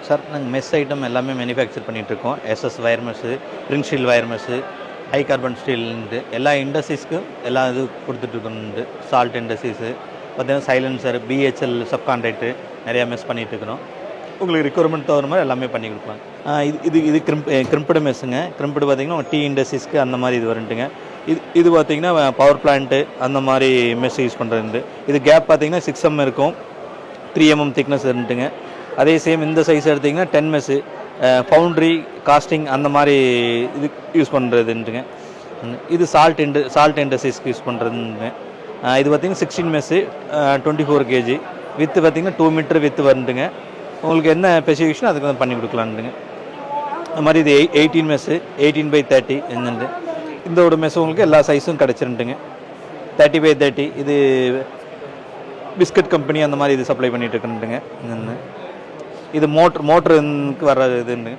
Sir நாங்கள் mesh item எல்லாமே manufacture பண்ணிகிட்ருக்கோம். SS wire mesh, spring steel wire mesh, high carbon ஸ்டீல்ன்ட்டு எல்லா இண்டஸ்ட்ரீஸ்க்கும் எல்லா இது கொடுத்துட்ருக்கோண்டு. சால்ட் இண்டஸ்ட்ரீஸு பார்த்தீங்கன்னா சைலன்சர், பிஹெச்எல் சப்கான்ட்ராக்ட்டு நிறையா மெஸ் பண்ணிகிட்ருக்குறோம். உங்களுக்கு ரிக்குவயர்மெண்ட் தகுந்த மாதிரி எல்லாமே பண்ணி கொடுக்கலாம். இது கிரிம்படு மெஸ்ஸுங்க. கிரிம்படு பார்த்திங்கன்னா டீ இண்டஸ்ட்ரீஸ்க்கு அந்த மாதிரி இது வரும்ட்டுங்க. இது பார்த்திங்கன்னா பவர் பிளான்ட்டு அந்த மாதிரி மெஸ் யூஸ் பண்ணுறது. இது கேப் பார்த்திங்கன்னா 6 mm இருக்கும், 3 mm திக்னஸ் இருந்துட்டுங்க. அதே சேம் இந்த சைஸ் எடுத்திங்கன்னா 10 மெஸ்ஸு, ஃபவுண்ட்ரி, காஸ்டிங் அந்த மாதிரி இது யூஸ் பண்ணுறதுன்ட்டுங்க. இது சால்ட் இண்டஸ்ட்ரீஸ்க்கு யூஸ் பண்ணுறதுங்க. இது பார்த்திங்கன்னா 16 மெஸ்ஸு, 24 kg வித்து பார்த்திங்கன்னா 2 மீட்டர் வித்து வந்துட்டுங்க. உங்களுக்கு என்ன ஸ்பெசிஃபிகேஷன் அதுக்கு வந்து பண்ணி கொடுக்கலான்ட்டுங்க. அது மாதிரி இது 18 மெஸ்ஸு, 18/30 என்னண்டு. இதோட மெஸ் உங்களுக்கு எல்லா சைஸும் கிடச்சிருந்துட்டுங்க. 30/30 இது பிஸ்கட் கம்பெனி அந்த மாதிரி இது சப்ளை பண்ணிகிட்டு இருக்குன்ட்டுங்க. இது மோட்டருக்கு வர்ற இதுன்னு